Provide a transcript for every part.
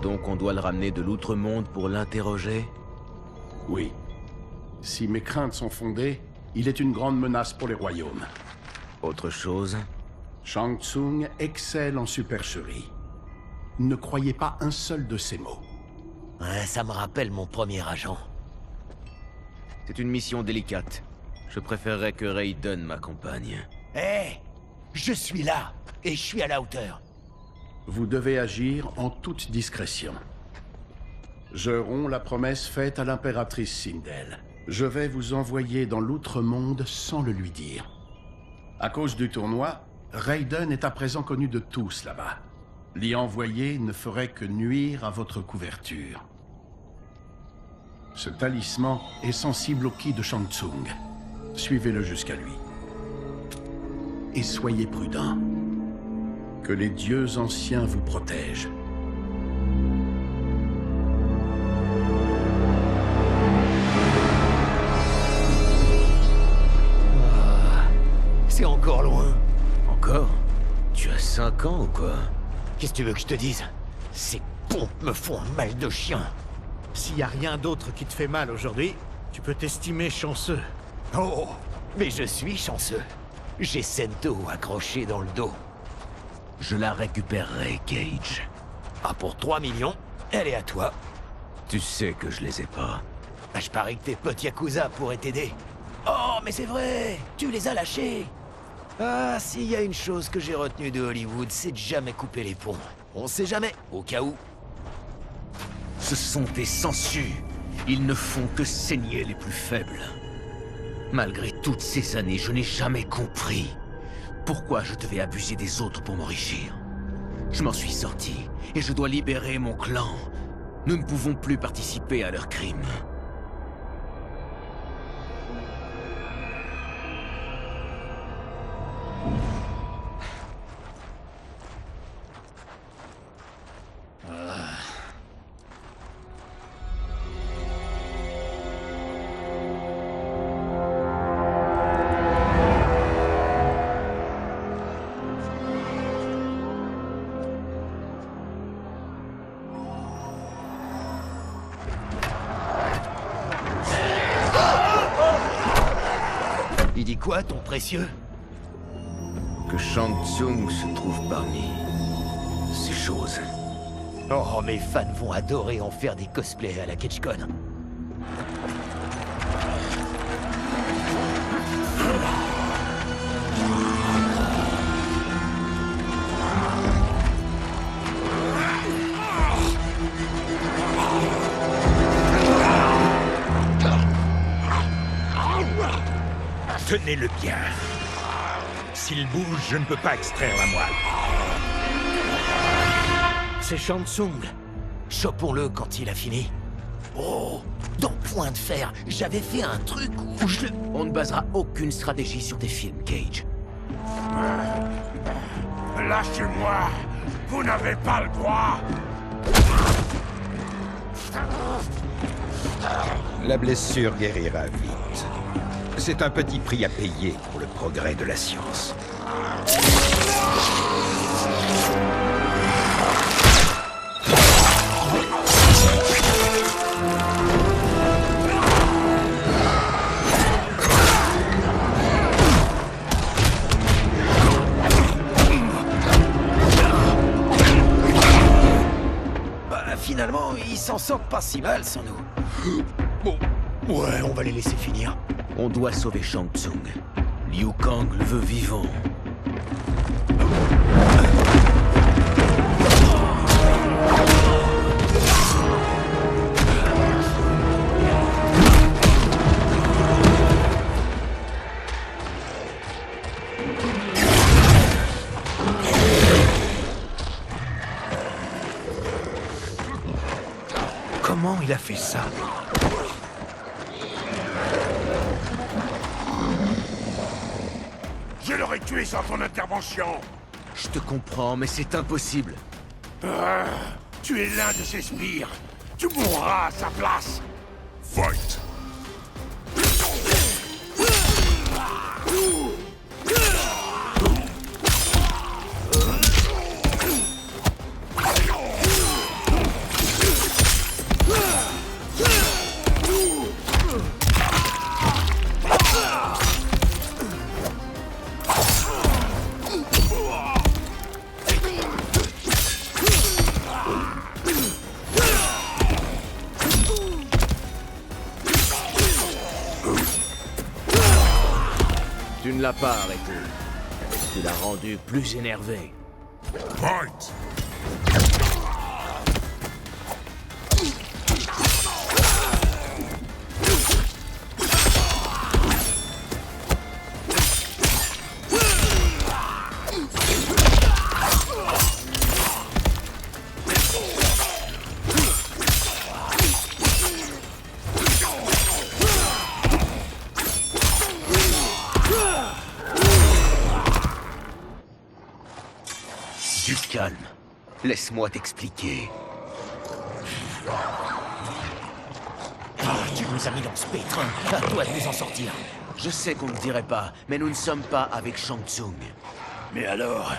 Donc on doit le ramener de l'outre-monde pour l'interroger? Oui. Si mes craintes sont fondées, il est une grande menace pour les royaumes. Autre chose? Shang Tsung excelle en supercherie. Ne croyez pas un seul de ses mots. Ouais, ça me rappelle mon premier agent. C'est une mission délicate. Je préférerais que Raiden m'accompagne. Hé! Je suis là, et je suis à la hauteur. Vous devez agir en toute discrétion. Je romps la promesse faite à l'impératrice Sindel. Je vais vous envoyer dans l'outre-monde sans le lui dire. À cause du tournoi, Raiden est à présent connu de tous là-bas. L'y envoyer ne ferait que nuire à votre couverture. Ce talisman est sensible au ki de Shang Tsung. Suivez-le jusqu'à lui. Et soyez prudents. Que les dieux anciens vous protègent. C'est encore loin. Encore? Tu as 5 ans ou quoi? Qu'est-ce que tu veux que je te dise? Ces pompes me font un mal de chien. S'il y a rien d'autre qui te fait mal aujourd'hui, tu peux t'estimer chanceux. Oh, mais je suis chanceux. J'ai Sento accroché dans le dos. Je la récupérerai, Cage. Ah, pour 3 millions, elle est à toi. Tu sais que je les ai pas. Ah, je parie que tes potes Yakuza pourraient t'aider. Oh, mais c'est vrai, tu les as lâchés. Ah, s'il y a une chose que j'ai retenue de Hollywood, c'est de jamais couper les ponts. On sait jamais, au cas où. Ce sont des sangsues. Ils ne font que saigner les plus faibles. Malgré toutes ces années, je n'ai jamais compris pourquoi je devais abuser des autres pour m'enrichir. Je m'en suis sorti, et je dois libérer mon clan. Nous ne pouvons plus participer à leurs crimes. Il dit quoi, ton précieux? Que Shang Tsung se trouve parmi ces choses. Oh, mes fans vont adorer en faire des cosplays à la KitchCon. Tenez-le bien. S'il bouge, je ne peux pas extraire la moelle. C'est Shang Tsung. Chopons-le quand il a fini. Oh, dans Point de Fer, j'avais fait un truc où je le... On ne basera aucune stratégie sur tes films, Cage. Lâchez-moi. Vous n'avez pas le droit. La blessure guérira vite. C'est un petit prix à payer pour le progrès de la science. Bah, finalement, ils s'en sortent pas si mal sans nous. Bon, ouais, on va les laisser finir. On doit sauver Shang Tsung. Liu Kang le veut vivant. Comment il a fait ça? Je l'aurais tué sans ton intervention. Je te comprends, mais c'est impossible. Ah, tu es l'un de ces sbires. Tu mourras à sa place. Fight. l'as pas arrêté. Tu l'as rendu plus énervé. Fight! Du calme. Laisse-moi t'expliquer. Tu nous as mis dans ce pétrin. À toi de nous en sortir. Je sais qu'on ne dirait pas, mais nous ne sommes pas avec Shang Tsung. Mais alors,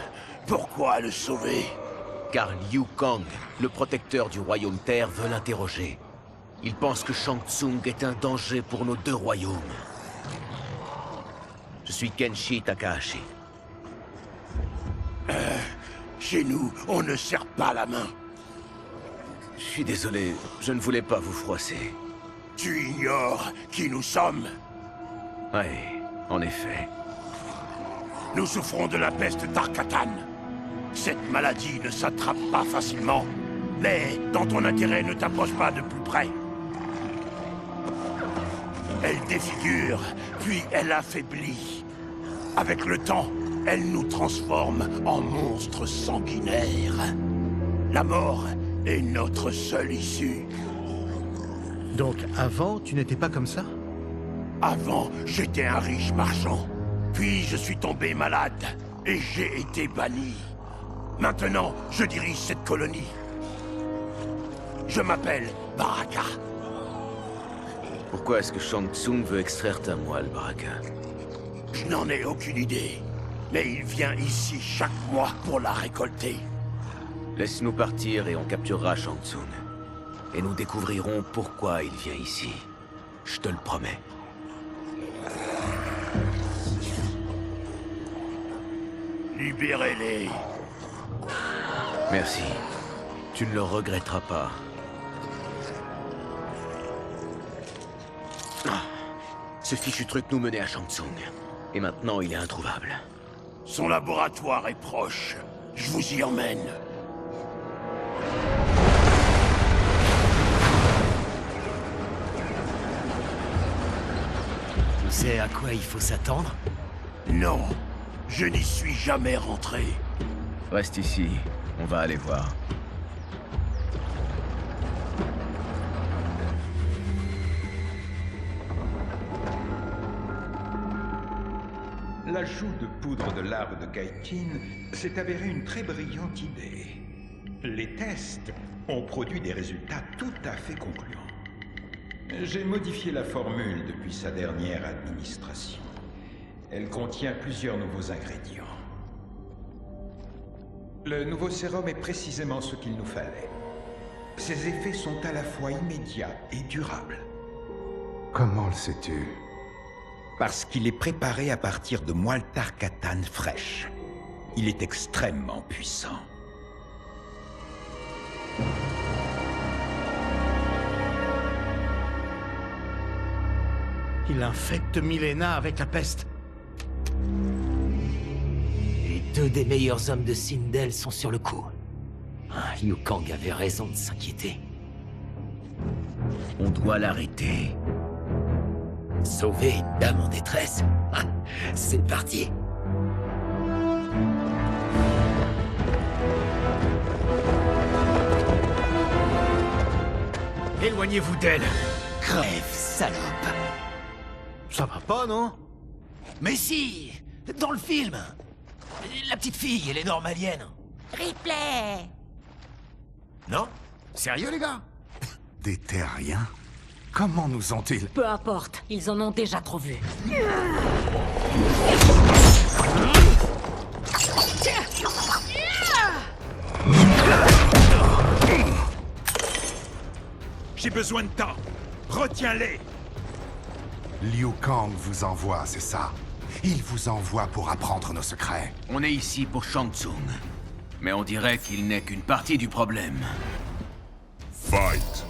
pourquoi le sauver? Car Liu Kang, le protecteur du royaume Terre, veut l'interroger. Il pense que Shang Tsung est un danger pour nos deux royaumes. Je suis Kenshi Takahashi. Chez nous, on ne serre pas la main. Je suis désolé, je ne voulais pas vous froisser. Tu ignores qui nous sommes. Oui, en effet. Nous souffrons de la peste d'Arkatan. Cette maladie ne s'attrape pas facilement. Mais, dans ton intérêt, ne t'approche pas de plus près. Elle défigure, puis elle affaiblit. Avec le temps, elle nous transforme en monstres sanguinaires. La mort est notre seule issue. Donc avant, tu n'étais pas comme ça? Avant, j'étais un riche marchand. Puis je suis tombé malade et j'ai été banni. Maintenant, je dirige cette colonie. Je m'appelle Baraka. Pourquoi est-ce que Shang Tsung veut extraire ta moelle, Baraka? Je n'en ai aucune idée. Mais il vient ici chaque mois pour la récolter. Laisse-nous partir et on capturera Shang Tsung. Et nous découvrirons pourquoi il vient ici. Je te le promets. Libérez-les. Merci. Tu ne le regretteras pas. Ah, ce fichu truc nous menait à Shang Tsung. Et maintenant, il est introuvable. Son laboratoire est proche. Je vous y emmène. Tu sais à quoi il faut s'attendre? Non, je n'y suis jamais rentré. Reste ici. On va aller voir. L'ajout de poudre de l'arbre de Kaitin s'est avéré une très brillante idée. Les tests ont produit des résultats tout à fait concluants. J'ai modifié la formule depuis sa dernière administration. Elle contient plusieurs nouveaux ingrédients. Le nouveau sérum est précisément ce qu'il nous fallait. Ses effets sont à la fois immédiats et durables. Comment le sais-tu? Parce qu'il est préparé à partir de moelle d'Arkatan fraîche. Il est extrêmement puissant. Il infecte Milena avec la peste. Les deux des meilleurs hommes de Sindel sont sur le coup. Liu Kang avait raison de s'inquiéter. On doit l'arrêter. Sauver une dame en détresse. C'est parti. Éloignez-vous d'elle. Crève, salope. Ça va pas, non? Mais si, dans le film. La petite fille, elle est normalienne. Ripley! Non? Sérieux, les gars? Des terriens? Comment nous ont-ils... Peu importe, ils en ont déjà trop vu. J'ai besoin de temps. Retiens-les. Liu Kang vous envoie, c'est ça? Il vous envoie pour apprendre nos secrets. On est ici pour Shang Tsung. Mais on dirait qu'il n'est qu'une partie du problème. Fight.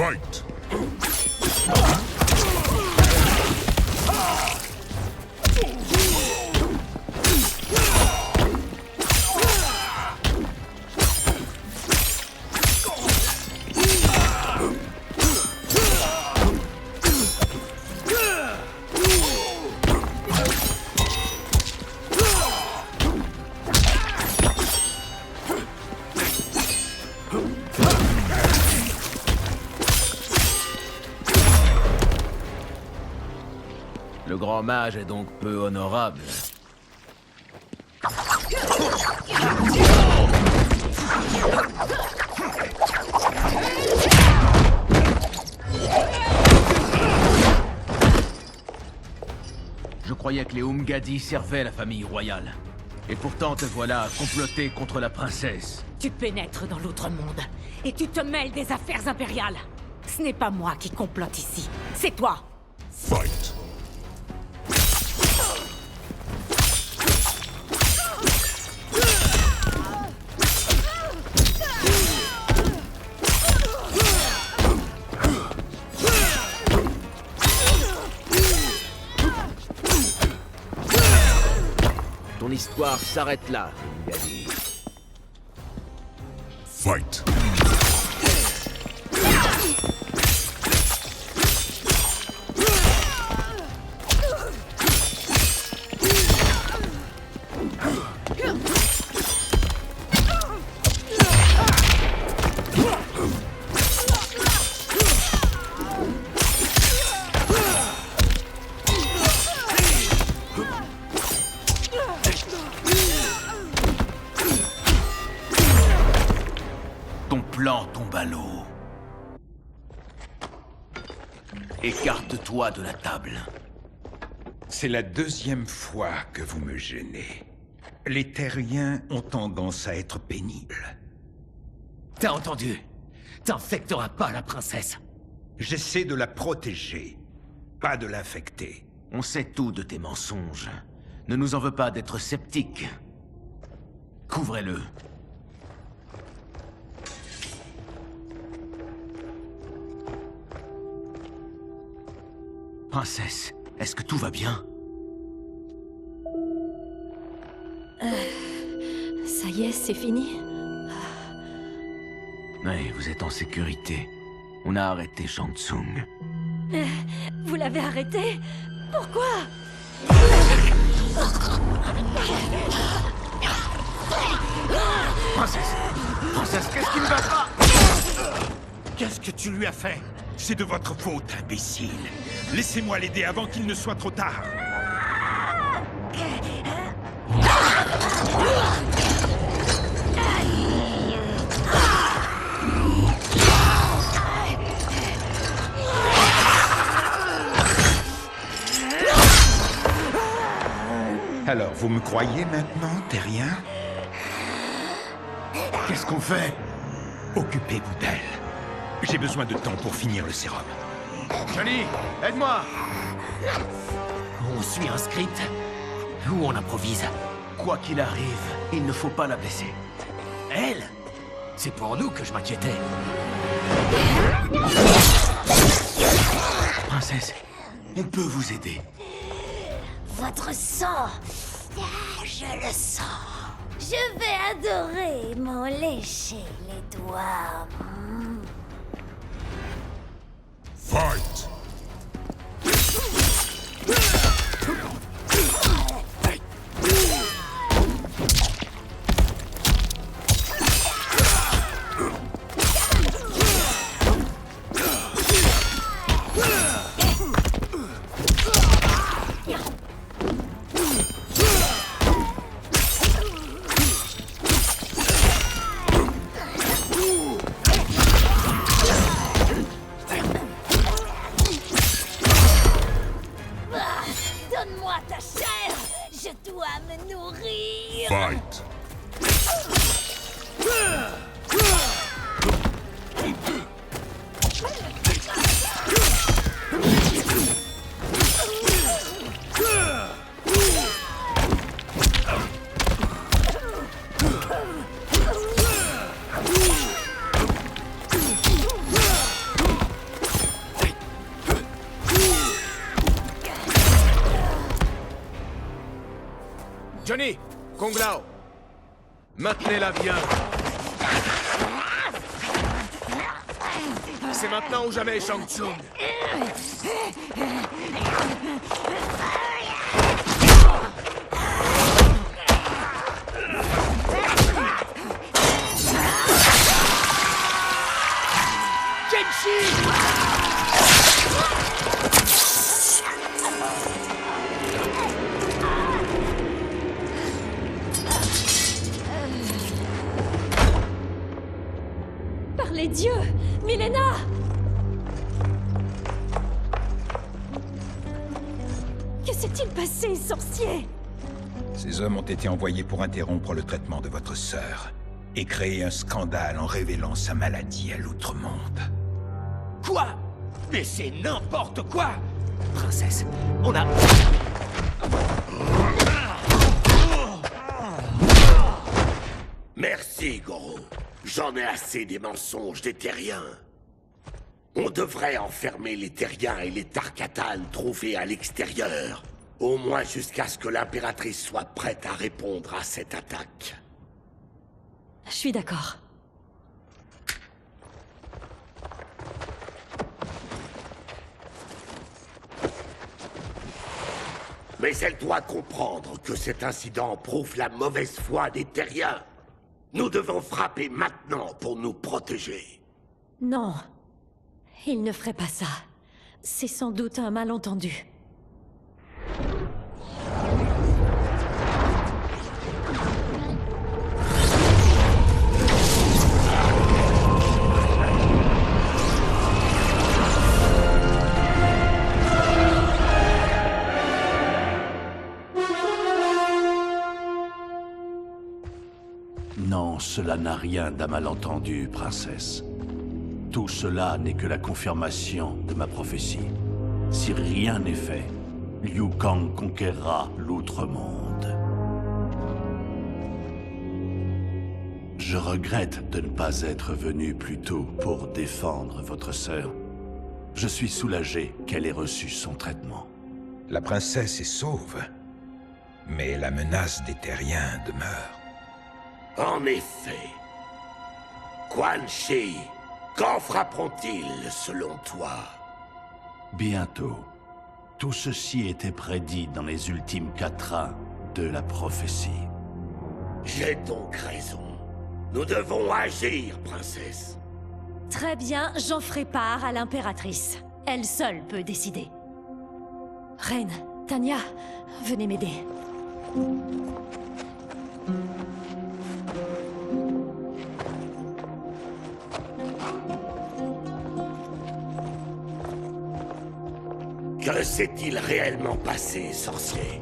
Fight! Le grand mage est donc peu honorable. Je croyais que les Umgadi servaient la famille royale. Et pourtant te voilà à comploter contre la princesse. Tu pénètres dans l'autre monde et tu te mêles des affaires impériales. Ce n'est pas moi qui complote ici, c'est toi. Fight! Ton histoire s'arrête là, Umgadi. Fight! Ton plan tombe à l'eau. Écarte-toi de la table. C'est la deuxième fois que vous me gênez. Les terriens ont tendance à être pénibles. T'as entendu? T'infecteras pas la princesse. J'essaie de la protéger, pas de l'infecter. On sait tout de tes mensonges. Ne nous en veux pas d'être sceptiques. Couvrez-le. Princesse, est-ce que tout va bien? Ça y est, c'est fini. Oui, vous êtes en sécurité. On a arrêté Shang Tsung. Vous l'avez arrêté? Pourquoi? Princesse! Princesse, qu'est-ce qui ne va pas? Qu'est-ce que tu lui as fait? C'est de votre faute, imbécile. Laissez-moi l'aider avant qu'il ne soit trop tard. Alors, vous me croyez maintenant, terrien? Qu'est-ce qu'on fait? Occupez-vous d'elle. J'ai besoin de temps pour finir le sérum. Johnny, aide-moi! On suit un script ou on improvise? Quoi qu'il arrive, il ne faut pas la blesser. Elle? C'est pour nous que je m'inquiétais. Princesse, on peut vous aider. Votre sang, je le sens. Je vais adorer m'en lécher les doigts. Fight! Johnny, Kung Lao, maintenez-la bien. C'est maintenant ou jamais, Shang Tsung. Par les dieux, Milena! Que s'est-il passé, sorcier? Ces hommes ont été envoyés pour interrompre le traitement de votre sœur et créer un scandale en révélant sa maladie à l'outre-monde. Quoi? Mais c'est n'importe quoi! Princesse, on a... Merci, Goro. J'en ai assez des mensonges des terriens. On devrait enfermer les terriens et les Tarkatan trouvés à l'extérieur. Au moins jusqu'à ce que l'impératrice soit prête à répondre à cette attaque. Je suis d'accord. Mais elle doit comprendre que cet incident prouve la mauvaise foi des terriens. Nous devons frapper maintenant pour nous protéger. Non. Il ne ferait pas ça. C'est sans doute un malentendu. Non, cela n'a rien d'un malentendu, princesse. Tout cela n'est que la confirmation de ma prophétie. Si rien n'est fait, Liu Kang conquérera l'outre-monde. Je regrette de ne pas être venu plus tôt pour défendre votre sœur. Je suis soulagé qu'elle ait reçu son traitement. La princesse est sauve, mais la menace des terriens demeure. En effet. Quan Chi, quand frapperont-ils, selon toi? Bientôt. Tout ceci était prédit dans les ultimes quatrains de la prophétie. J'ai donc raison. Nous devons agir, princesse. Très bien, j'en ferai part à l'impératrice. Elle seule peut décider. Reine, Tanya, venez m'aider. Que s'est-il réellement passé, sorcier?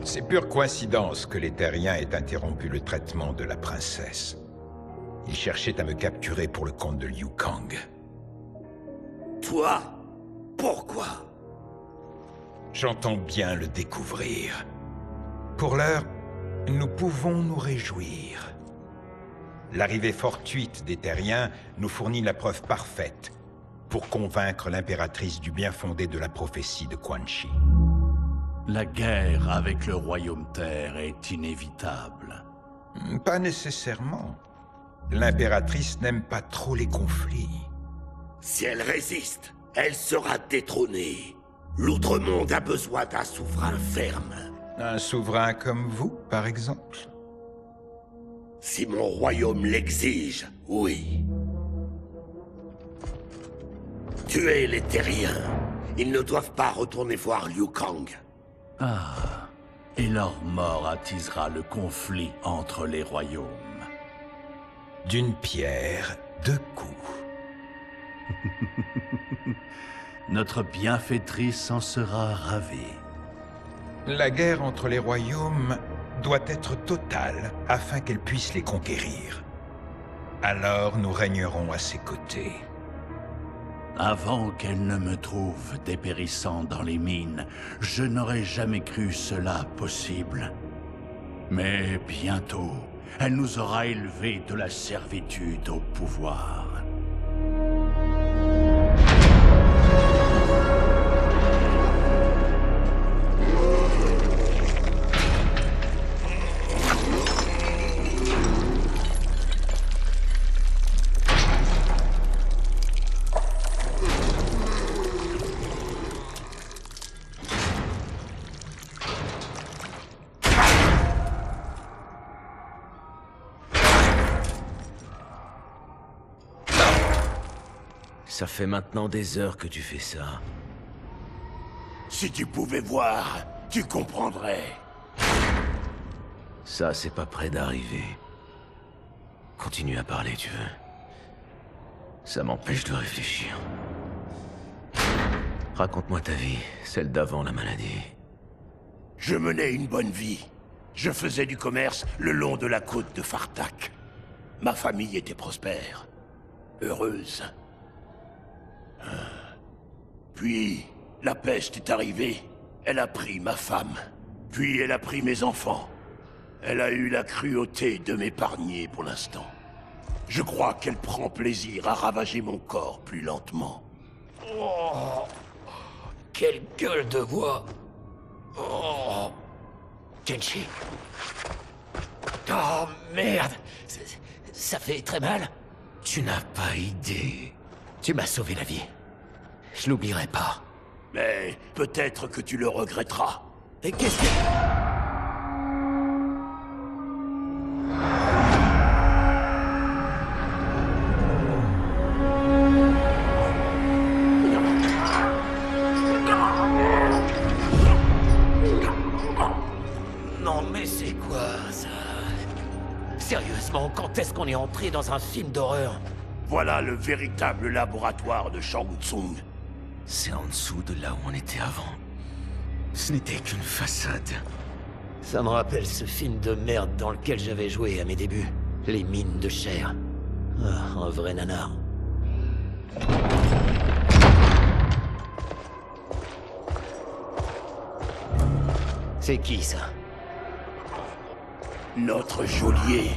C'est pure coïncidence que les terriens aient interrompu le traitement de la princesse. Ils cherchaient à me capturer pour le compte de Liu Kang. Toi? Pourquoi? J'entends bien le découvrir. Pour l'heure, nous pouvons nous réjouir. L'arrivée fortuite des terriens nous fournit la preuve parfaite pour convaincre l'impératrice du bien fondé de la prophétie de Quan Chi. La guerre avec le Royaume Terre est inévitable. Pas nécessairement. L'impératrice n'aime pas trop les conflits. Si elle résiste, elle sera détrônée. L'outre-monde a besoin d'un souverain ferme. Un souverain comme vous, par exemple? Si mon royaume l'exige, oui. Tuez les terriens. Ils ne doivent pas retourner voir Liu Kang. Ah, et leur mort attisera le conflit entre les royaumes. D'une pierre, deux coups. Notre bienfaitrice en sera ravie. La guerre entre les royaumes doit être totale afin qu'elle puisse les conquérir. Alors nous régnerons à ses côtés. Avant qu'elle ne me trouve dépérissant dans les mines, je n'aurais jamais cru cela possible. Mais bientôt, elle nous aura élevés de la servitude au pouvoir. Ça fait maintenant des heures que tu fais ça. Si tu pouvais voir, tu comprendrais. Ça, c'est pas près d'arriver. Continue à parler, tu veux. Ça m'empêche de réfléchir. Raconte-moi ta vie, celle d'avant la maladie. Je menais une bonne vie. Je faisais du commerce le long de la côte de Fartak. Ma famille était prospère, heureuse. Puis, la peste est arrivée. Elle a pris ma femme. Puis elle a pris mes enfants. Elle a eu la cruauté de m'épargner pour l'instant. Je crois qu'elle prend plaisir à ravager mon corps plus lentement. Oh, quelle gueule de bois. Oh. Kenshi. Oh, merde. Ça fait très mal. Tu n'as pas idée. Tu m'as sauvé la vie. Je l'oublierai pas. Mais peut-être que tu le regretteras. Et qu'est-ce que... Non mais c'est quoi ça? Sérieusement, quand est-ce qu'on est entré dans un film d'horreur? Voilà le véritable laboratoire de Shang Tsung. C'est en dessous de là où on était avant. Ce n'était qu'une façade. Ça me rappelle ce film de merde dans lequel j'avais joué à mes débuts. Les mines de chair. Ah, un vrai nanar. C'est qui ça? Notre geôlier.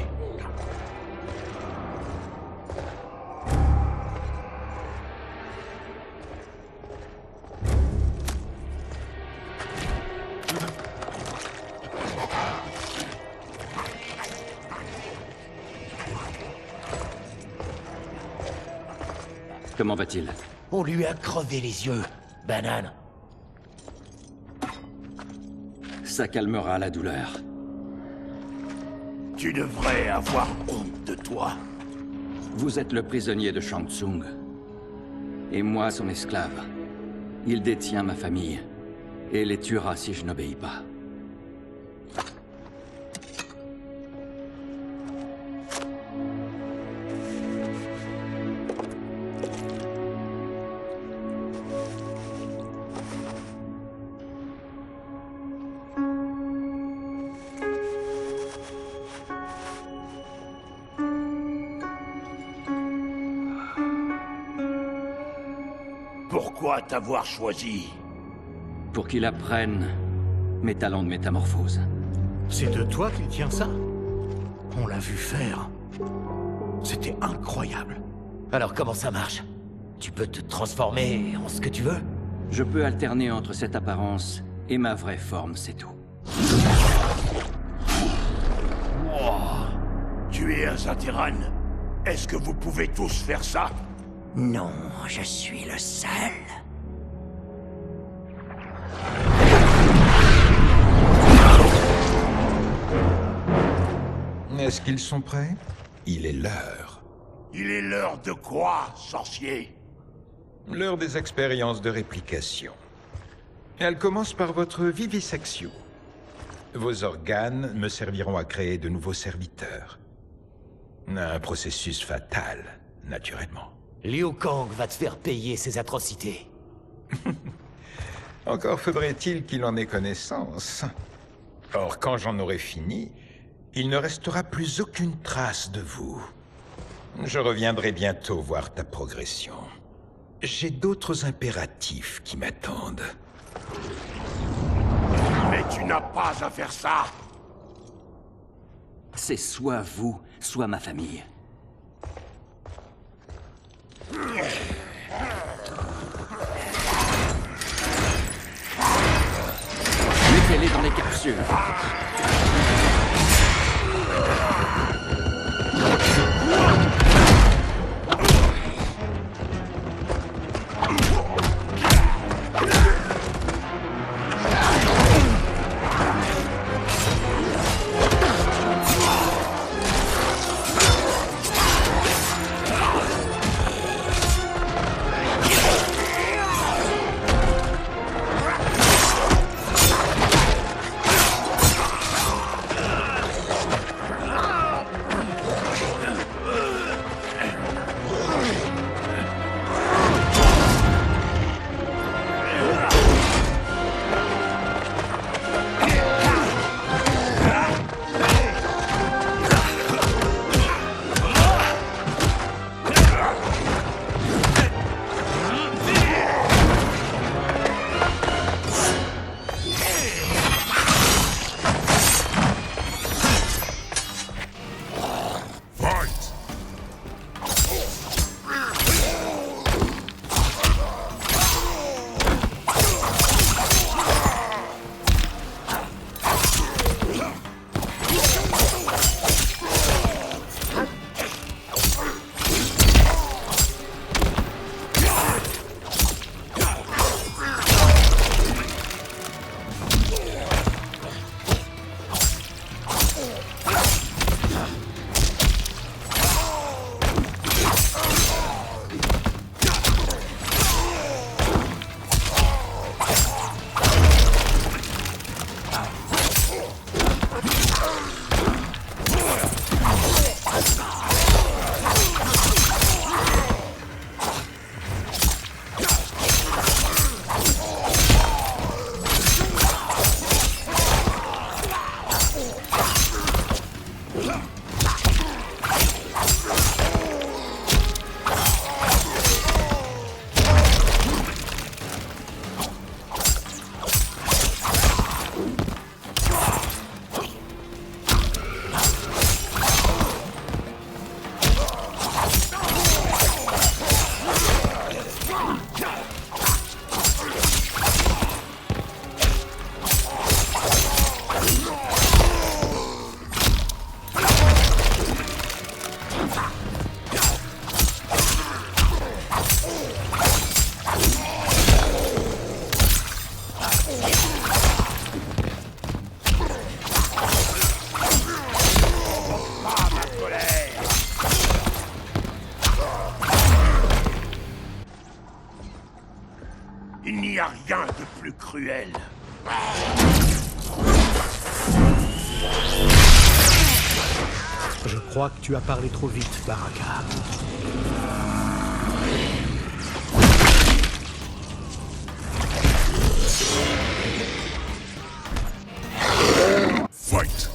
Comment va-t-il? On lui a crevé les yeux, banane. Ça calmera la douleur. Tu devrais avoir honte de toi. Vous êtes le prisonnier de Shang Tsung. Et moi, son esclave. Il détient ma famille. Et les tuera si je n'obéis pas. Pourquoi t'avoir choisi? Pour qu'il apprenne mes talents de métamorphose. C'est de toi qu'il tient ça? On l'a vu faire. C'était incroyable. Alors comment ça marche? Tu peux te transformer en ce que tu veux? Je peux alterner entre cette apparence et ma vraie forme, c'est tout. Oh. Tu es un Zateran. Est-ce que vous pouvez tous faire ça? Non, je suis le seul. Est-ce qu'ils sont prêts? Il est l'heure. Il est l'heure de quoi, sorcier? L'heure des expériences de réplication. Elle commence par votre vivisection. Vos organes me serviront à créer de nouveaux serviteurs. Un processus fatal, naturellement. Liu Kang va te faire payer ses atrocités. Encore faudrait-il qu'il en ait connaissance. Or, quand j'en aurai fini, il ne restera plus aucune trace de vous. Je reviendrai bientôt voir ta progression. J'ai d'autres impératifs qui m'attendent. Mais tu n'as pas à faire ça! C'est soit vous, soit ma famille. Mettez-les dans les capsules. Il n'y a rien de plus cruel. Je crois que tu as parlé trop vite, Baraka. Fight.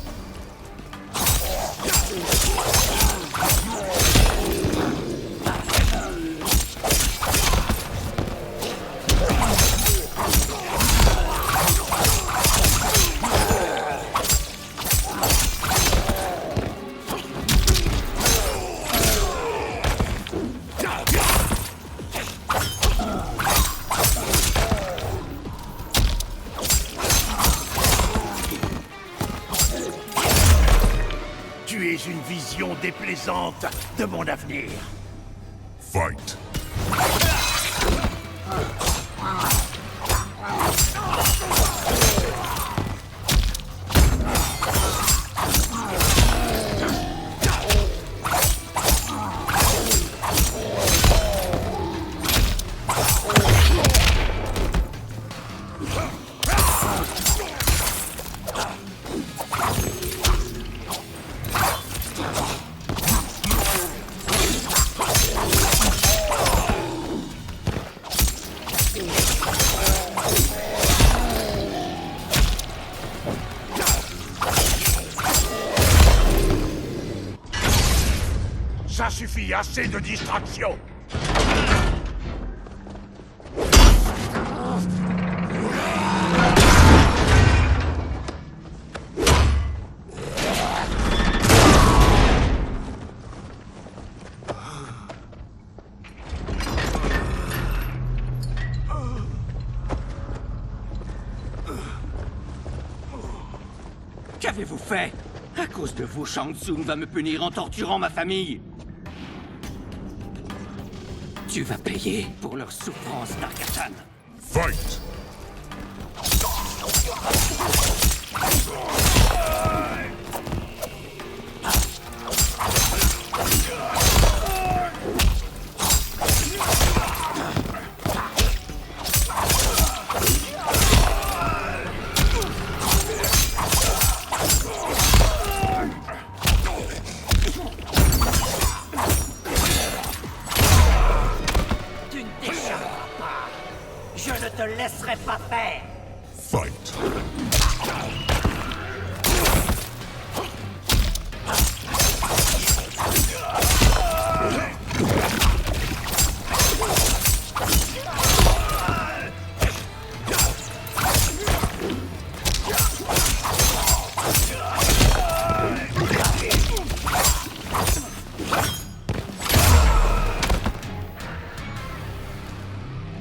Tu es une vision déplaisante de mon avenir. Fight. Ça suffit, assez de distraction. Qu'avez-vous fait? À cause de vous, Shang Tsung va me punir en torturant ma famille. Tu vas payer pour leur souffrance, Tarkatan. Fight. Tu ne t'échapperas pas. Je ne te laisserai pas faire. Fight.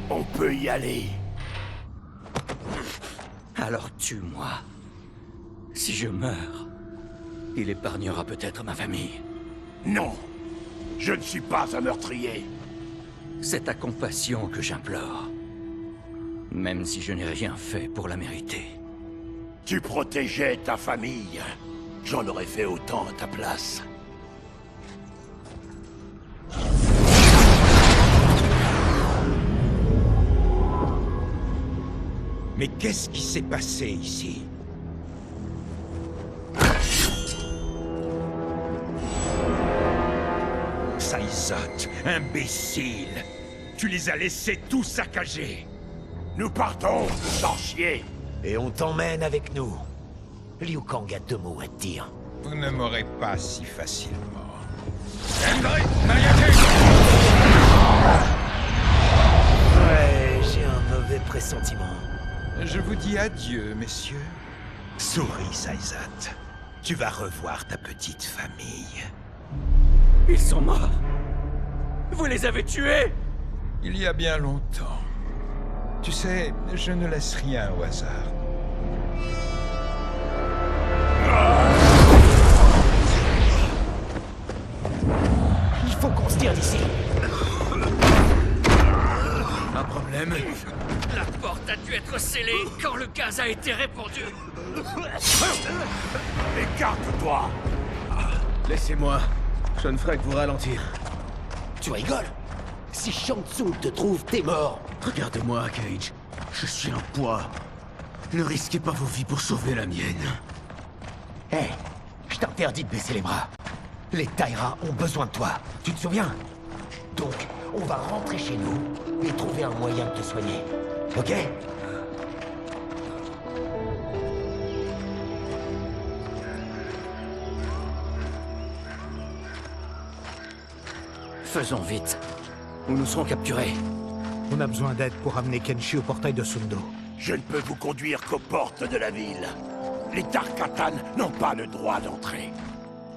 On peut y aller. Alors tue-moi. Si je meurs, il épargnera peut-être ma famille. Non, je ne suis pas un meurtrier. C'est ta compassion que j'implore. Même si je n'ai rien fait pour la mériter. Tu protégeais ta famille. J'en aurais fait autant à ta place. Mais qu'est-ce qui s'est passé ici? Saïzot, imbécile! Tu les as laissés tout saccager! Nous partons, sans chier. Et on t'emmène avec nous. Liu Kang a 2 mots à te dire. Vous ne m'aurez pas si facilement. Ouais, j'ai un mauvais pressentiment. Je vous dis adieu, messieurs. Souris, Saïzot. Tu vas revoir ta petite famille. Ils sont morts. Vous les avez tués. Il y a bien longtemps. Tu sais, je ne laisse rien au hasard. Il faut qu'on se tire d'ici. Un problème? La porte a dû être scellée quand le gaz a été répandu. Écarte-toi. Laissez-moi. Je ne ferai que vous ralentir. Tu rigoles? Si Shang Tsung te trouve, t'es mort. Regarde-moi, Cage. Je suis un poids. Ne risquez pas vos vies pour sauver la mienne. Hé, je t'interdis de baisser les bras. Les Taira ont besoin de toi, tu te souviens? Donc, on va rentrer chez nous et trouver un moyen de te soigner. Ok? Faisons vite, ou nous serons capturés. On a besoin d'aide pour amener Kenshi au portail de Sundo. Je ne peux vous conduire qu'aux portes de la ville. Les Tarkatan n'ont pas le droit d'entrer.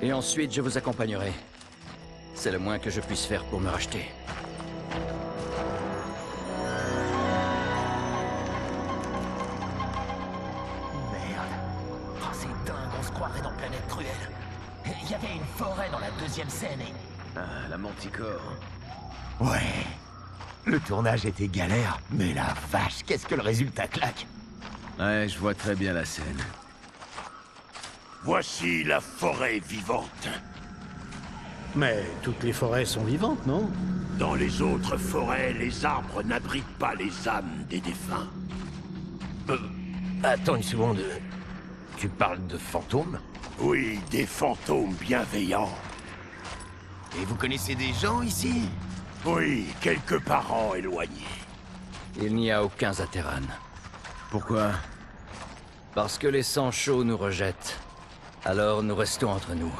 Et ensuite, je vous accompagnerai. C'est le moins que je puisse faire pour me racheter. Merde. Oh, c'est dingue, on se croirait dans Planète Cruelle. Il y avait une forêt dans la deuxième scène et... Ah, la Manticore. Ouais. Le tournage était galère, mais la vache, qu'est-ce que le résultat claque. Ouais, je vois très bien la scène. Voici la forêt vivante. Mais toutes les forêts sont vivantes, non? Dans les autres forêts, les arbres n'abritent pas les âmes des défunts. Attends une seconde. Tu parles de fantômes? Oui, des fantômes bienveillants. Et vous connaissez des gens ici? Oui, quelques parents éloignés. Il n'y a aucun Zateran. Pourquoi? Parce que les sangs chauds nous rejettent. Alors nous restons entre nous.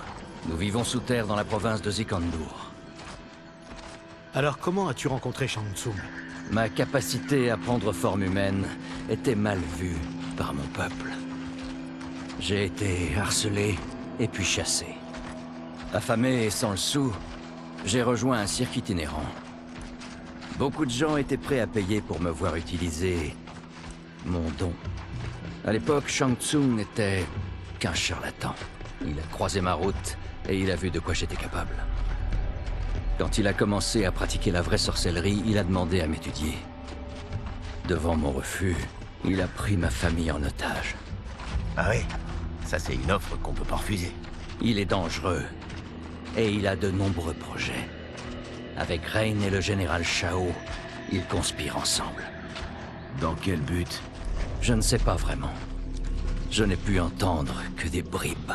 Nous vivons sous terre dans la province de Zikandur. Alors comment as-tu rencontré Shang Tsung? Ma capacité à prendre forme humaine était mal vue par mon peuple. J'ai été harcelé et puis chassé. Affamé et sans le sou, j'ai rejoint un cirque itinérant. Beaucoup de gens étaient prêts à payer pour me voir utiliser mon don. À l'époque, Shang Tsung n'était qu'un charlatan. Il a croisé ma route et il a vu de quoi j'étais capable. Quand il a commencé à pratiquer la vraie sorcellerie, il a demandé à m'étudier. Devant mon refus, il a pris ma famille en otage. Ah oui? Ça, c'est une offre qu'on peut pas refuser. Il est dangereux. Et il a de nombreux projets. Avec Rain et le général Shao, ils conspirent ensemble. Dans quel but? Je ne sais pas vraiment. Je n'ai pu entendre que des bribes.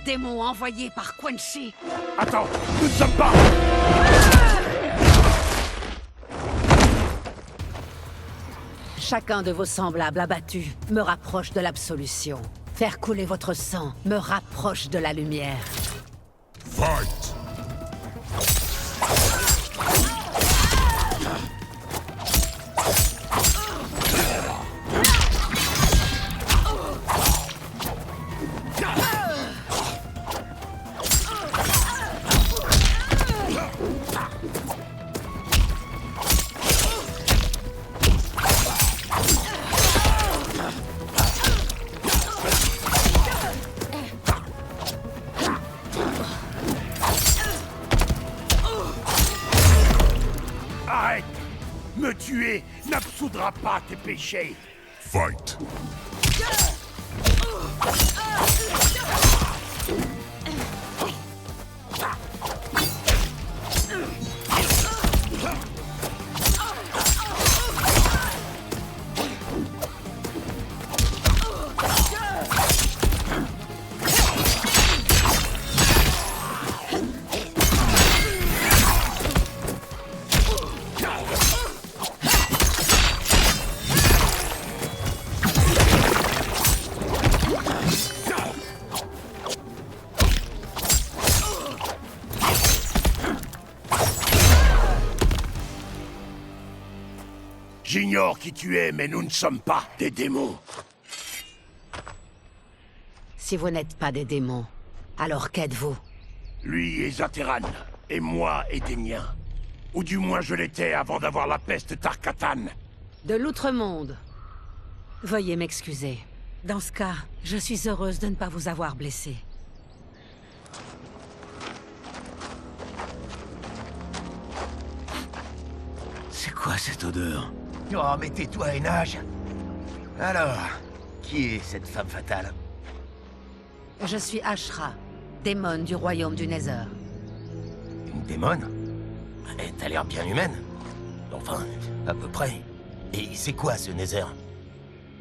Démon envoyé par Quan Chi. Attends, nous ne sommes pas... Chacun de vos semblables abattus me rapproche de l'absolution. Faire couler votre sang me rapproche de la lumière. Fight! Arrête! Me tuer n'absoudra pas tes péchés. Fight! J'ignore qui tu es, mais nous ne sommes pas des démons. Si vous n'êtes pas des démons, alors qu'êtes-vous? Lui est Zateran, et moi Éthénien. Ou du moins je l'étais avant d'avoir la peste Tarkatan. De l'Outre-Monde. Veuillez m'excuser. Dans ce cas, je suis heureuse de ne pas vous avoir blessé. C'est quoi cette odeur? Oh, mais tais-toi, Enage. Alors, qui est cette femme fatale? Je suis Ashra, démon du royaume du Nether. Une démone? T'as l'air bien humaine. Enfin, à peu près. Et c'est quoi ce Nether?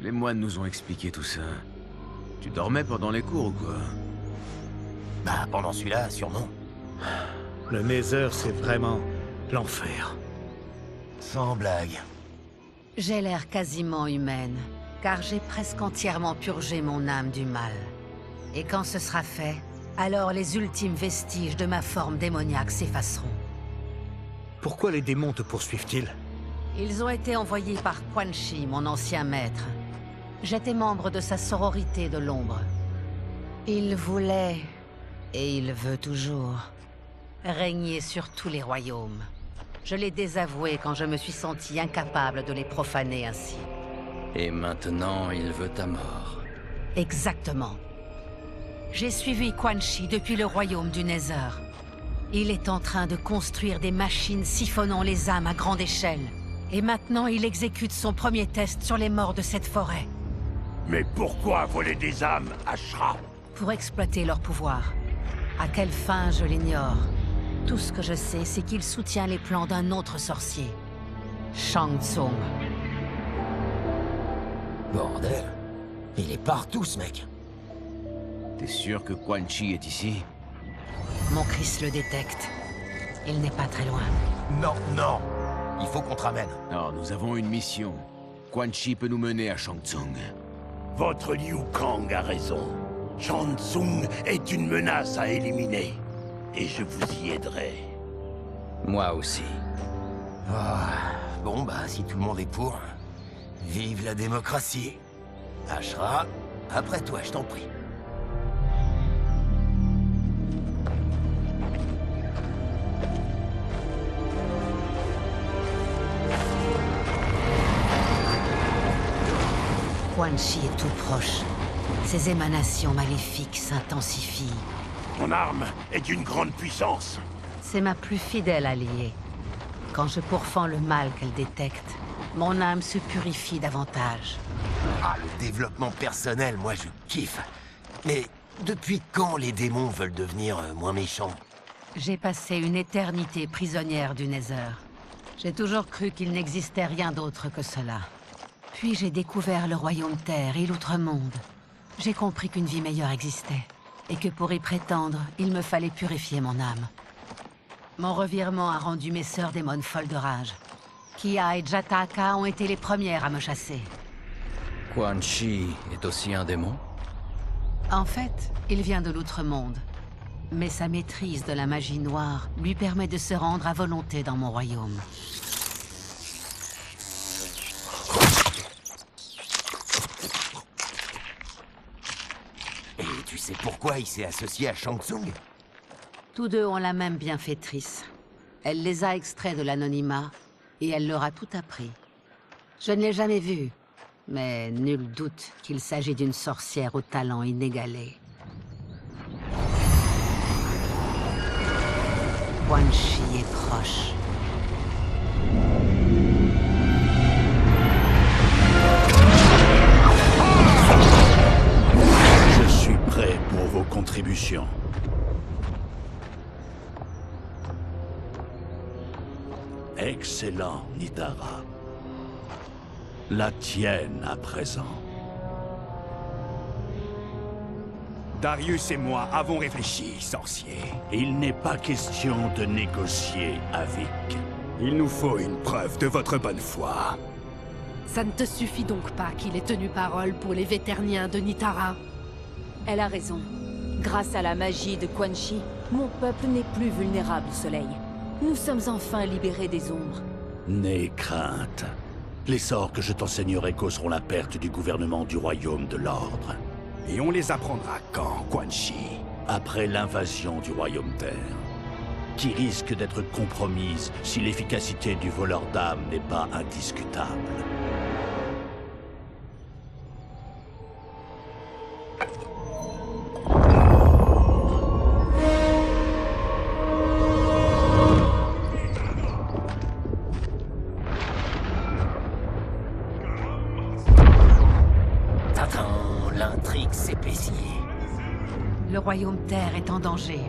Les moines nous ont expliqué tout ça. Tu dormais pendant les cours ou quoi? Bah, pendant celui-là, sûrement. Le Nether, c'est vraiment l'enfer. Sans blague. J'ai l'air quasiment humaine, car j'ai presque entièrement purgé mon âme du mal. Et quand ce sera fait, alors les ultimes vestiges de ma forme démoniaque s'effaceront. Pourquoi les démons te poursuivent-ils? Ils ont été envoyés par Quan Chi, mon ancien maître. J'étais membre de sa sororité de l'ombre. Il voulait, et il veut toujours, régner sur tous les royaumes. Je l'ai désavoué quand je me suis senti incapable de les profaner ainsi. Et maintenant, il veut ta mort. Exactement. J'ai suivi Quan Chi depuis le royaume du Nether. Il est en train de construire des machines siphonnant les âmes à grande échelle. Et maintenant, il exécute son premier test sur les morts de cette forêt. Mais pourquoi voler des âmes, Ashra? Pour exploiter leur pouvoir. À quelle fin, je l'ignore. Tout ce que je sais, c'est qu'il soutient les plans d'un autre sorcier. Shang Tsung. Bordel. Il est partout, ce mec. T'es sûr que Quan Chi est ici? Mon Chris le détecte. Il n'est pas très loin. Non, non. Il faut qu'on te ramène. Alors, nous avons une mission. Quan Chi peut nous mener à Shang Tsung. Votre Liu Kang a raison. Shang Tsung est une menace à éliminer. Et je vous y aiderai. Moi aussi. Bon, bah, si tout le monde est pour... Vive la démocratie. Ashra, après toi, je t'en prie. Quan Chi est tout proche. Ses émanations maléfiques s'intensifient. Ton arme est d'une grande puissance. C'est ma plus fidèle alliée. Quand je pourfends le mal qu'elle détecte, mon âme se purifie davantage. Ah, le développement personnel, moi je kiffe. Mais depuis quand les démons veulent devenir moins méchants? J'ai passé une éternité prisonnière du Nether. J'ai toujours cru qu'il n'existait rien d'autre que cela. Puis j'ai découvert le Royaume Terre et l'Outre-Monde. J'ai compris qu'une vie meilleure existait, et que pour y prétendre, il me fallait purifier mon âme. Mon revirement a rendu mes sœurs démones folles de rage. Kia et Jataka ont été les premières à me chasser. Quan Chi est aussi un démon? En fait, il vient de l'Outre-Monde. Mais sa maîtrise de la magie noire lui permet de se rendre à volonté dans mon royaume. Et tu sais pourquoi il s'est associé à Shang Tsung? Tous deux ont la même bienfaitrice. Elle les a extraits de l'anonymat, et elle leur a tout appris. Je ne l'ai jamais vue, mais nul doute qu'il s'agit d'une sorcière au talent inégalé. Quan Chi est proche. Je suis prêt pour vos contributions. Excellent, Nitara. La tienne à présent. Darius et moi avons réfléchi, sorcier. Il n'est pas question de négocier avec. Il nous faut une preuve de votre bonne foi. Ça ne te suffit donc pas qu'il ait tenu parole pour les Véterniens de Nitara? Elle a raison. Grâce à la magie de Quan Chi, mon peuple n'est plus vulnérable au soleil. Nous sommes enfin libérés des ombres. N'aie crainte. Les sorts que je t'enseignerai causeront la perte du gouvernement du royaume de l'ordre. Et on les apprendra quand, Quan Chi? Après l'invasion du royaume Terre. qui risque d'être compromise si l'efficacité du voleur d'âme n'est pas indiscutable. L'intrigue s'épaissit. Le royaume Terre est en danger.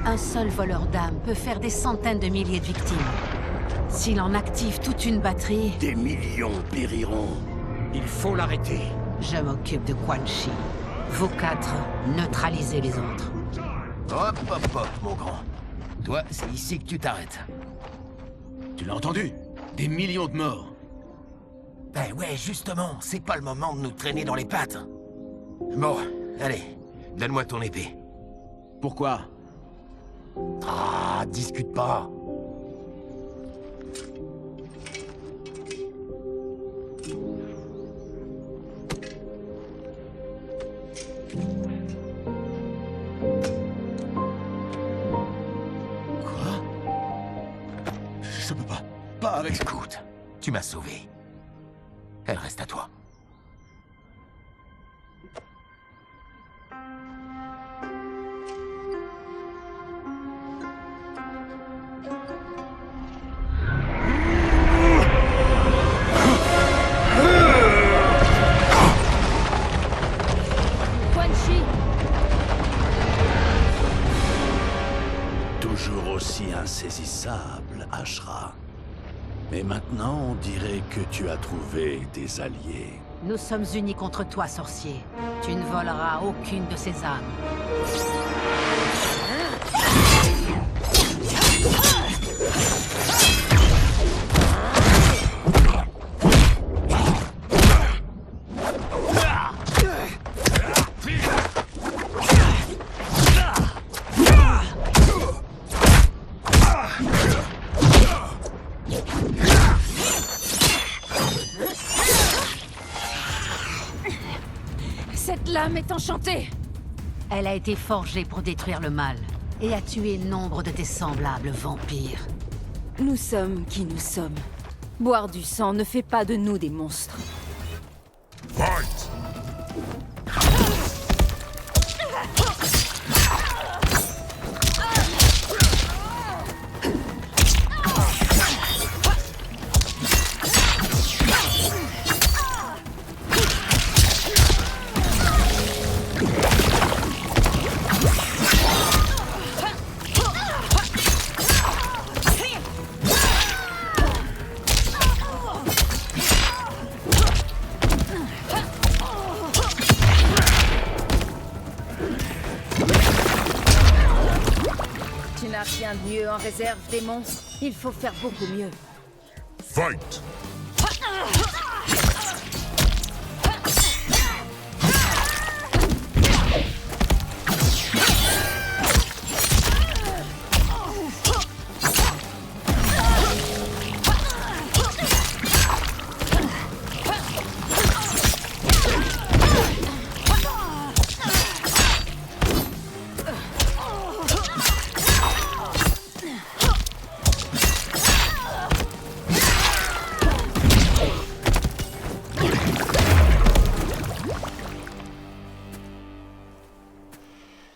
Un seul voleur d'âme peut faire des centaines de milliers de victimes. S'il en active toute une batterie... Des millions périront. Il faut l'arrêter. Je m'occupe de Quan Chi. Vous quatre, neutralisez les autres. Hop, hop, hop, mon grand. Toi, c'est ici que tu t'arrêtes. Tu l'as entendu? Des millions de morts. Ben ouais, justement, c'est pas le moment de nous traîner dans les pattes. Bon, allez, donne-moi ton épée. Pourquoi? Ah, discute pas. Quoi? Je peux pas. Pas avec... Écoute, tu m'as sauvé. Elle reste à toi. Quan Chi! Toujours aussi insaisissable, Ashra. Mais maintenant, on dirait que tu as trouvé des alliés. Nous sommes unis contre toi, sorcier. Tu ne voleras aucune de ces âmes. Cette lame est enchantée! Elle a été forgée pour détruire le mal et a tué nombre de tes semblables vampires. Nous sommes qui nous sommes. Boire du sang ne fait pas de nous des monstres. Fight! Tu n'as rien de mieux en réserve, démon. Il faut faire beaucoup mieux. Fight!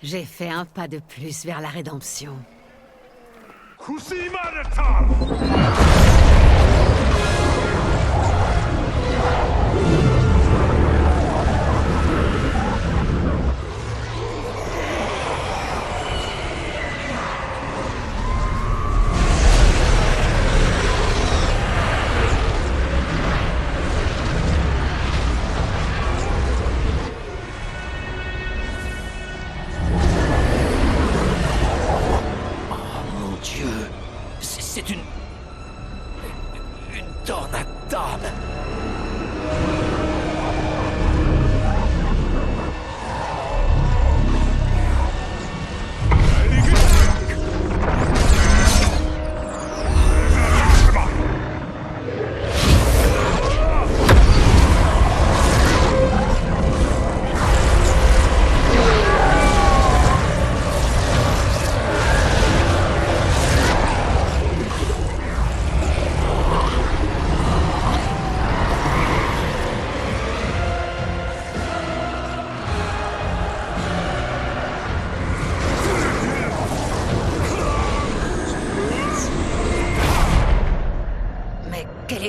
J'ai fait un pas de plus vers la rédemption. C'est une tornade d'âme.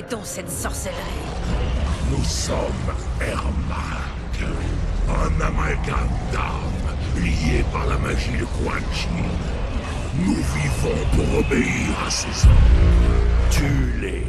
Arrêtons cette sorcellerie. Nous sommes Ermac, un amalgame d'âmes liées par la magie de Quan Chi. Nous vivons pour obéir à ses ordres. Tue-les.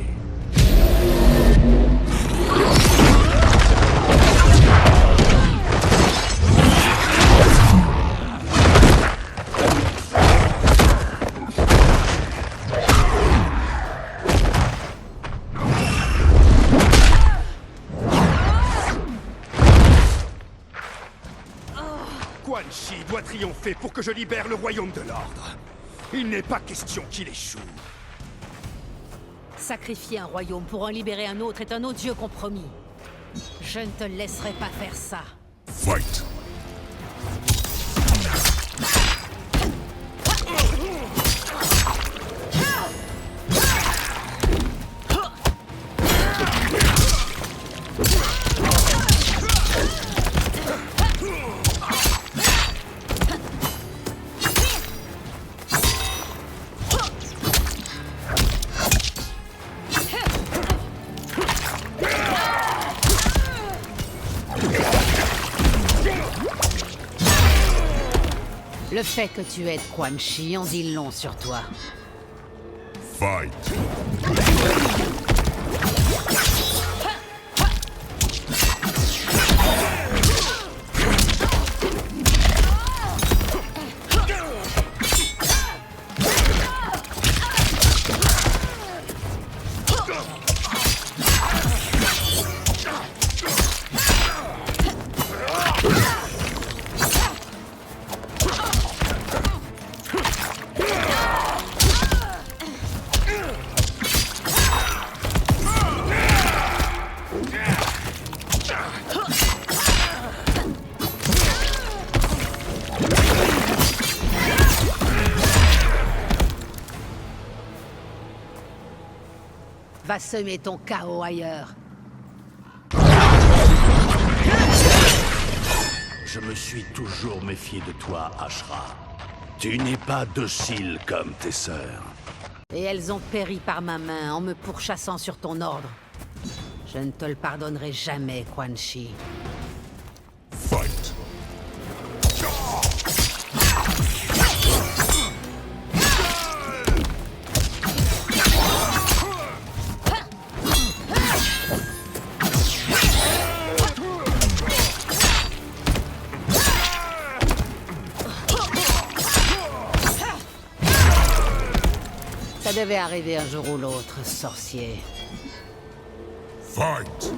Quan Chi doit triompher pour que je libère le royaume de l'ordre. Il n'est pas question qu'il échoue. Sacrifier un royaume pour en libérer un autre est un odieux compromis. Je ne te laisserai pas faire ça. Fight! Le fait que tu aides Quan Chi en dit long sur toi. Fight! Va semer ton chaos ailleurs. Je me suis toujours méfié de toi, Ashra. Tu n'es pas docile comme tes sœurs. Et elles ont péri par ma main en me pourchassant sur ton ordre. Je ne te le pardonnerai jamais, Quan Chi. Fight! Ça devait arriver un jour ou l'autre, sorcier. Fight!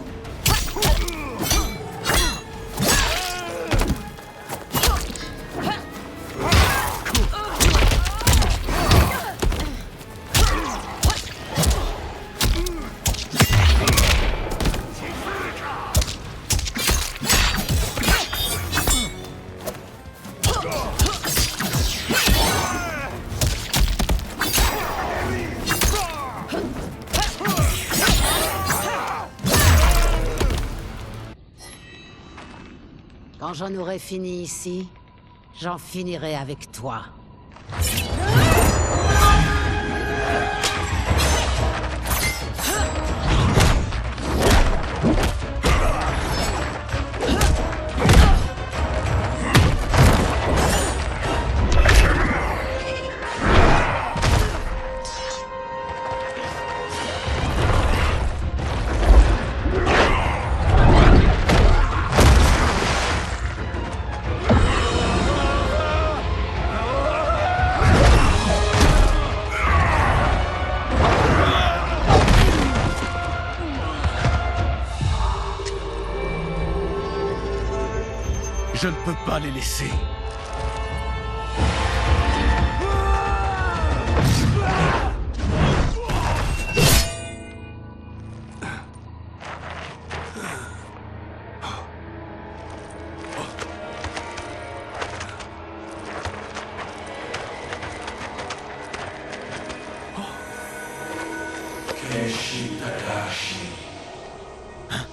Quand j'en aurai fini ici, j'en finirai avec toi. Je ne peux pas les laisser. Keshi Takashi. Hein?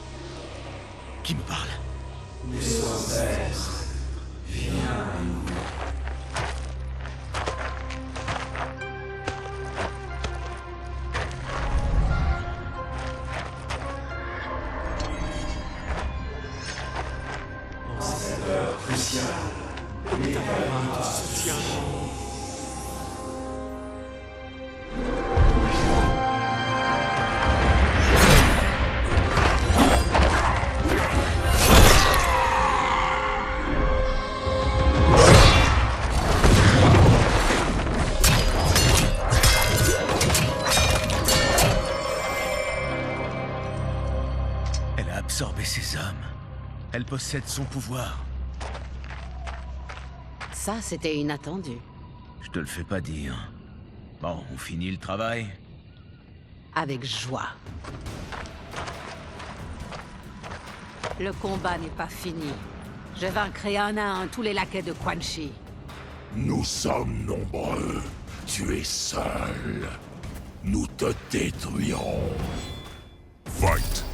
Qui me parle? Mes ancêtres, viens à nous. Elle possède son pouvoir. Ça, c'était inattendu. Je te le fais pas dire. Bon, on finit le travail? Avec joie. Le combat n'est pas fini. Je vaincrai un à un tous les laquais de Quan Chi. Nous sommes nombreux. Tu es seul. Nous te détruirons. Fight!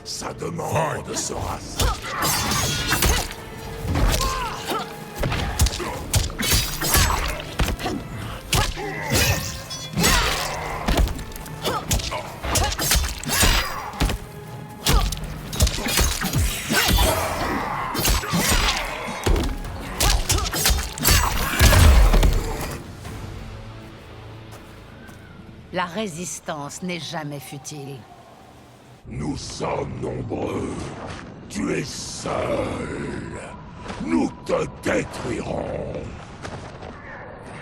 Sa demande sera... La résistance n'est jamais futile. Nous sommes nombreux. Tu es seul. Nous te détruirons.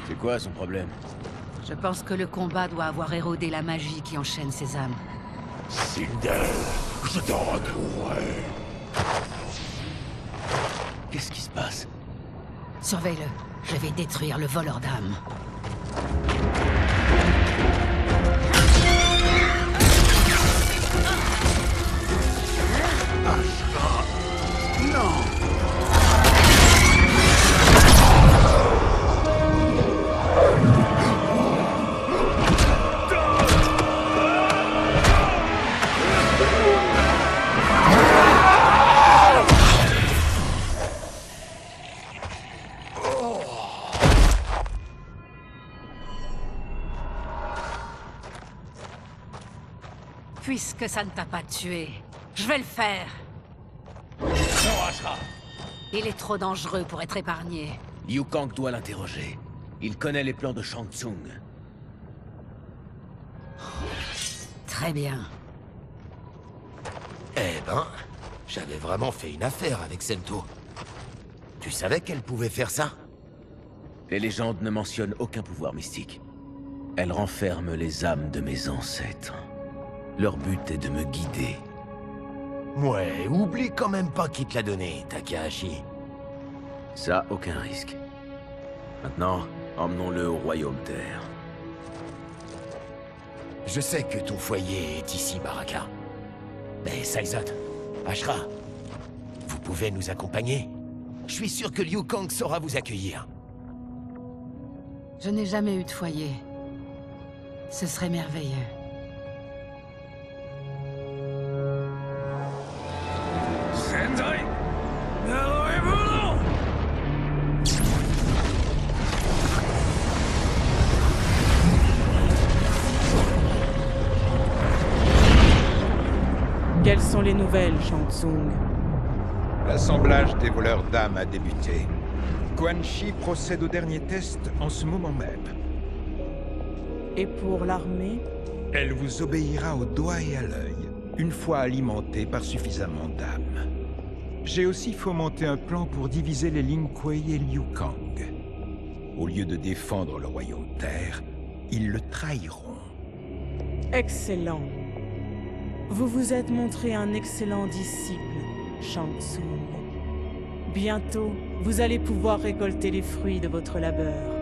C'est quoi son problème? Je pense que le combat doit avoir érodé la magie qui enchaîne ses âmes. Sindel, je te retrouverai. Qu'est-ce qui se passe? Surveille-le. Je vais détruire le voleur d'âmes. Non! Puisque ça ne t'a pas tué, je vais le faire. Non, Ashra! Il est trop dangereux pour être épargné. Liu Kang doit l'interroger. Il connaît les plans de Shang Tsung. Très bien. Eh ben, j'avais vraiment fait une affaire avec Sento. Tu savais qu'elle pouvait faire ça? Les légendes ne mentionnent aucun pouvoir mystique. Elles renferment les âmes de mes ancêtres. Leur but est de me guider. Ouais, oublie quand même pas qui te l'a donné, Takahashi. Ça, aucun risque. Maintenant, emmenons-le au Royaume Terre. Je sais que ton foyer est ici, Baraka. Mais Saizot, Ashra, vous pouvez nous accompagner? Je suis sûr que Liu Kang saura vous accueillir. Je n'ai jamais eu de foyer. Ce serait merveilleux. Quelles sont les nouvelles, Shang Tsung? L'assemblage des voleurs d'âmes a débuté. Quan Chi procède au dernier test en ce moment même. Et pour l'armée? Elle vous obéira au doigt et à l'œil, une fois alimentée par suffisamment d'âmes. J'ai aussi fomenté un plan pour diviser les Lin Kuei et Liu Kang. Au lieu de défendre le Royaume Terre, ils le trahiront. Excellent. Vous vous êtes montré un excellent disciple, Shang Tsung. Bientôt, vous allez pouvoir récolter les fruits de votre labeur.